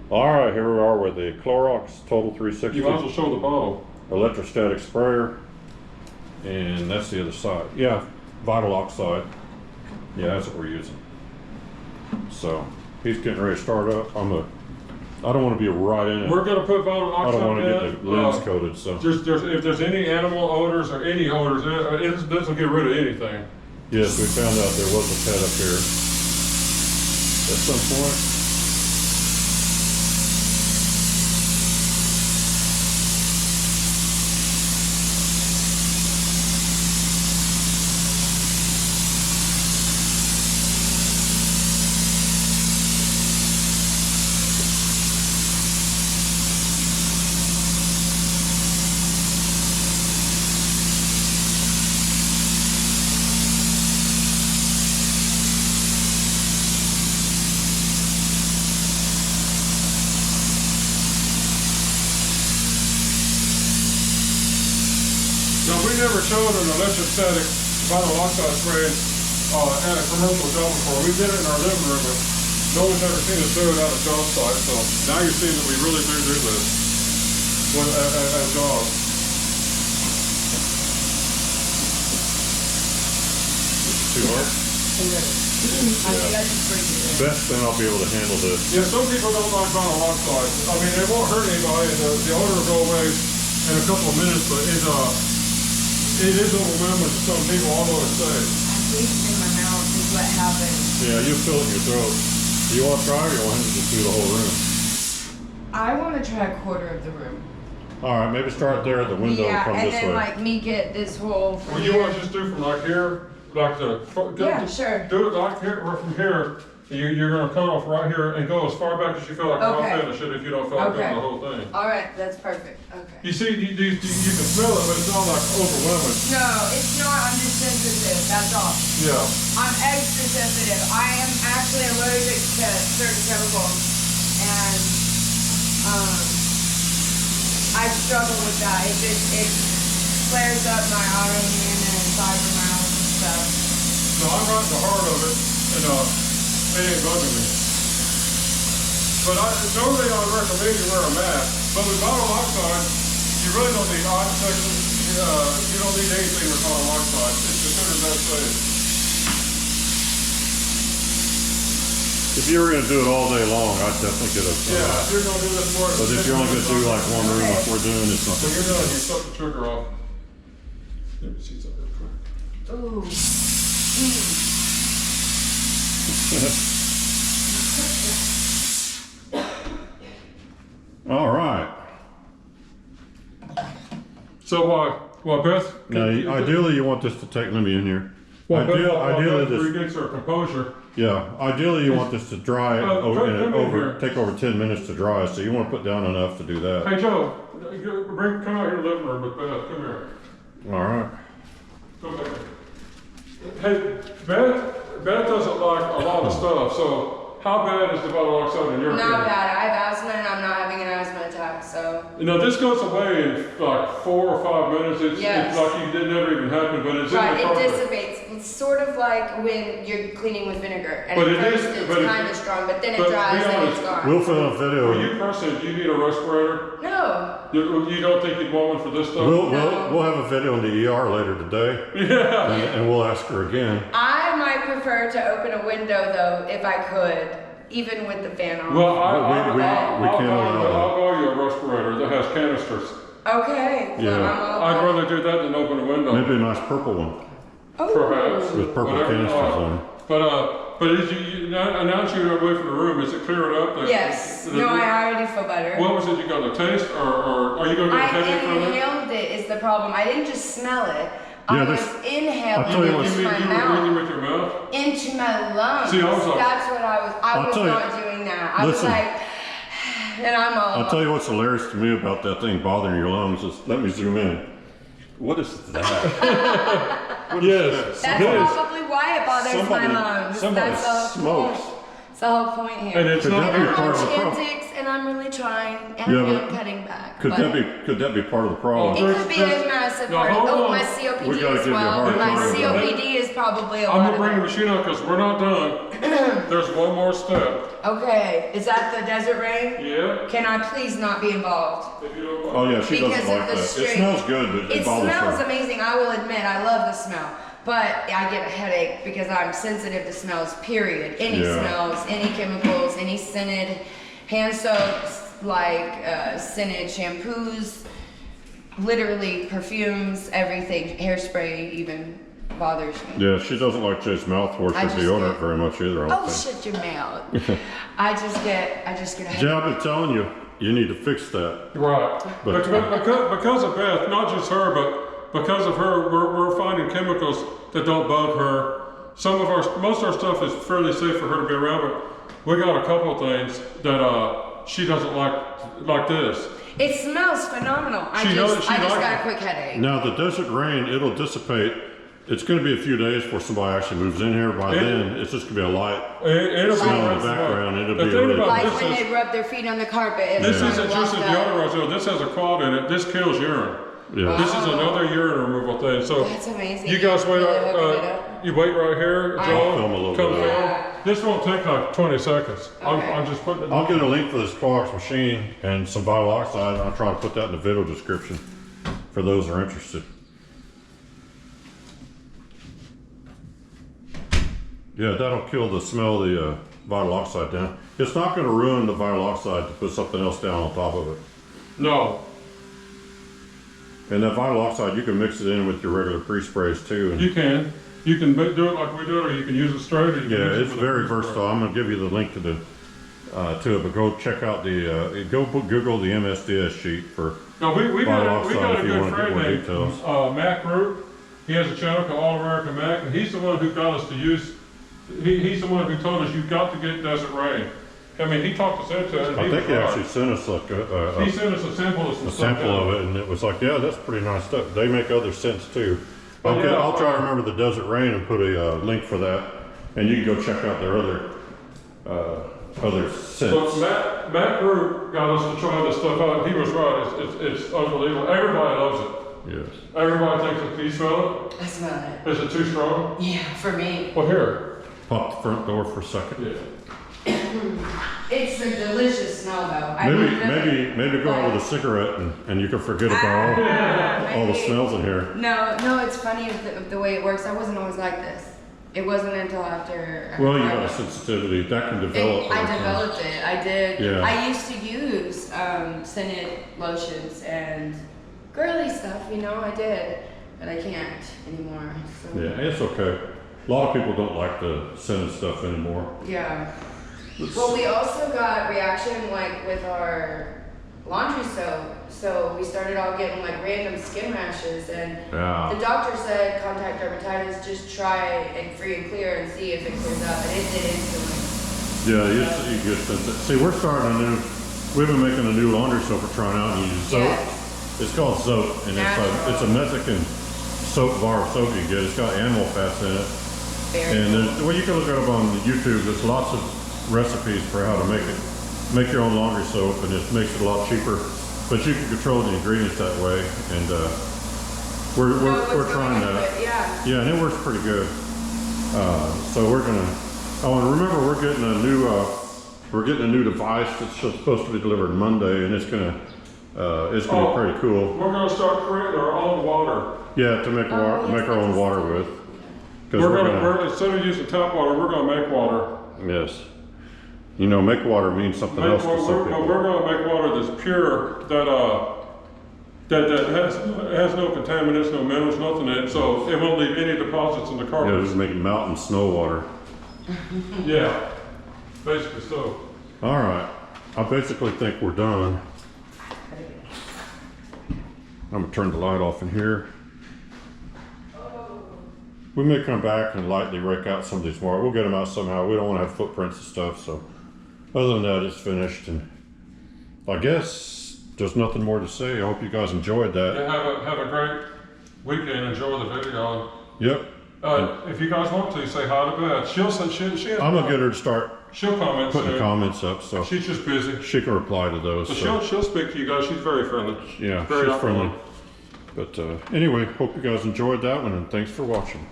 All right, here we are with the Clorox Total 360. You might as well show the bottle. Electrostatic Sprayer. And that's the other side. Yeah, Vital Oxide. Yeah, that's what we're using. So, he's getting ready to start up. I don't want to be right in it. We're going to put Vital Oxide in. I don't want to get the lens coated, so. If there's any animal odors or any odors, this will get rid of anything. Yes, we found out there was a pet up here at some point. Now, we never showed an electrostatic Vital Oxide spray at a commercial job before. We did it in our living room, but no one's ever seen us do it at a job site. So now you're seeing that we really do this at jobs. Too hard? Yeah. Best then I'll be able to handle this. Yeah, some people don't like Vital Oxide. I mean, it won't hurt anybody. The odor will go away in a couple of minutes, but it is overwhelming to some people, all know it's safe. I taste in my mouth is what happens. Yeah, you feel it in your throat. Do you want to try it or you want him to just do the whole room? I want to try a quarter of the room. All right, maybe start there at the window and come this way. Yeah, and then like me get this whole. Well, you want to just do from like here, like sure. Do it like here, or from here. You're going to cut off right here and go as far back as you feel like you're not finishing if you don't feel like doing the whole thing. All right, that's perfect. Okay. You see, you can smell it, but it's not like overwhelming. No, it's not. I'm just sensitive. That's all. Yeah. I'm extra sensitive. I am actually allergic to certain chemicals, and I struggle with that. It flares up my autoimmune and fibromyalgia and stuff. No, I'm right in the heart of it, and it ain't bugging me. But normally I would recommend you wear a mask. But with Vital Oxide, you really don't need eye protection. You don't need anything with Vital Oxide. It's considered that safe. If you were going to do it all day long, I'd definitely get a. Yeah, if you're going to do this more. But if you're only going to do like one room like we're doing, it's not. So you're going to shut the trigger off. Let me see something real quick. Ooh. All right. So Beth? Now, ideally, you want this to take. Let me in here. Ideally, this regains her composure. Yeah, ideally you want this to dry take over 10 minutes to dry, so you want to put down enough to do that. Hey Joe, come out here to the living room with Beth. Come here. All right. Come back. Hey, Beth doesn't like a lot of stuff, so how bad is the Vital Oxide in your opinion? Not bad. I have asthma and I'm not having an asthma attack, so. You know, this goes away in like 4 or 5 minutes. It's like it never even happened, but it's in the carpet. It dissipates. It's sort of like when you're cleaning with vinegar. And but it's kind of strong, but then it dries and it's gone. We'll film a video. For you personally, do you need a respirator? No. You don't think you'd want one for this stuff? We'll have a video in the ER later today. Yeah. And we'll ask her again. I might prefer to open a window though, if I could, even with the fan on. Well, we can't allow that. I'll buy you a respirator that has canisters. Okay. Yeah. I'd rather do that than open a window. Maybe a nice purple one. Oh. Perhaps. With purple canisters on. But as now that you're away from the room, is it clearing up? Yes. No, I already feel better. What was it you got, a taste? Or are you going to get a headache from it? I inhaled it is the problem. I didn't just smell it. I was inhaling you into my mouth. You were breathing with your mouth? Into my lungs. See, that's what I was not doing that. I was like, and I'm all I'll tell you what's hilarious to me about that thing bothering your lungs is, let me zoom in. What is that? Yes. That's probably why it bothers my lungs. Somebody That's the smokes. It's the whole point here. And it's not I'm allergic and I'm really trying, and Yeah, I but am cutting back. Could but that be part of the problem? it could be a massive No, part. hold Oh, on. my We COPD gotta as give you a well. hard My time. COPD is probably a I'm lot gonna of bring the it. machine out because we're not done. There's one more step. Okay, is that the desert rain? Yeah. Can I please not be involved? If you don't mind. Oh yeah, she Because doesn't of like the that. It straight- smells good, but it It bothers smells her. amazing, I will admit, I love the smell. But I get a headache because I'm sensitive to smells, period. Any Yeah. smells, any chemicals, any scented hand soaps, like scented shampoos, literally perfumes, everything, hairspray even bothers me. Yeah, she doesn't like Jay's mouthwash I or just deodorant get- very much either. I don't Oh, think. shut your mouth. I just get a headache. Jay, I've been telling you, you need to fix that. Right. But- Because of Beth, not just her, but because of her, we're finding chemicals that don't bug her. Most of our stuff is fairly safe for her to be around, but we got a couple of things that she doesn't like this. It smells phenomenal. I She just likes got a it. quick headache. Now the desert rain, it'll dissipate. It's going to be a few days before somebody actually moves in here. By then, it's just going to be a light. It'll be Smell in right the background, it'll The be thing really about Like this when is, they rub their feet on the carpet. And this it's isn't just a washed out. deodorant, though. This has a quad in it. This kills urine. Yeah. This is another urine removal thing. So That's amazing. you guys wait. Really hooking it up. You wait right here, I- Joel. I'll film a little Come bit. film. Yeah. This won't take like 20 seconds. Okay. I'm just putting it. I'll get a link for this Clorox machine and some Vital Oxide, and I'll try to put that in the video description for those who are interested. Yeah, that'll kill the smell of the Vital Oxide down. It's not going to ruin the Vital Oxide to put something else down on top of it. No. And that Vital Oxide, you can mix it in with your regular pre-sprays too. And You can. You can do it like we do it, or you can use it straight. Or you can yeah, use it it's with a very spray. versatile. I'm going to give you the link to the to it, but go check out the Google the MSDS sheet for. No, we got Vital a Oxide if you good wanna get friend more named details. Mac Root. He has a channel called All American Mac, and he's the one who got us to use. He's the one who told us you've got to get Desert Rain. I mean, he talked us into it. And I think was he right. actually sent us like He sent us a sample of some a stuff. sample of it, and it was like, yeah, that's pretty nice stuff. They make other scents too. Oh, Okay, yeah. I'll try to remember the Desert Rain and put a link for that, and you can go check out their other scents. But Mac Root got us to try this stuff out. He was right. It's unbelievable. Everybody loves it. Yes. Everybody thinks it. Can you smell I smell it. it? Is it too strong? Yeah, for me. Well, here. Pop the front door for a second. Yeah. It's a delicious smell though. I mean, Maybe go out with a cigarette and you can forget about all the maybe. smells in here. No, it's funny the way it works. I wasn't always like this. It wasn't until after. Well, you got a sensitivity that can develop. I over time. developed it. I did. Yeah. I used to use scented lotions and girly stuff. You know, I did, but I can't anymore. So. Yeah, it's okay. A lot of people don't like the scented stuff anymore. Yeah. Well, we also got reaction like with our laundry soap. So we started all getting like random skin rashes, and Yeah. the doctor said contact dermatitis. Just try and free and clear and see if it clears up, and it did instantly. Yeah, you get sensitive. See, we're starting we've been making a new laundry soap we're trying out and use soap. Yes. It's called soap, and it's a Mexican soap bar soap you get. It's got animal fats in it. Very And cool. well, you can look it up on YouTube. There's lots of recipes for how to make your own laundry soap, and it makes it a lot cheaper. But you can control the ingredients that way, and we're trying that. Yeah. Yeah, and it works pretty good. So we're gonna. Oh, and remember, we're getting a new device that's supposed to be delivered Monday, and it's gonna be pretty cool. We're going to start creating our own water. Yeah, to make yes, make our own that's water awesome. with. Because Instead of using tap water, we're going to make water. yes, you know, make water means something else to some We're people. going to make water that's pure, that has no contaminants, no minerals, nothing in it, so it won't leave any deposits in the Yeah, carpet. just making mountain snow water. Yeah, basically so. All right, I basically think we're done. I'm gonna turn the light off in here. We may come back and lightly rake out some of these more. We'll get them out somehow. We don't want to have footprints and stuff. So other than that, it's finished. And I guess there's nothing more to say. I hope you guys enjoyed that. Yeah, have a great weekend. Enjoy the video. Yep. If you guys want to, say hi to Beth. She'll say she. I'm gonna get her to start She'll comment putting soon. comments up, so She's just busy. she can reply to those. But So. she'll speak to you guys. She's very friendly. Yeah, Very she's outgoing. friendly. But anyway, hope you guys enjoyed that one, and thanks for watching.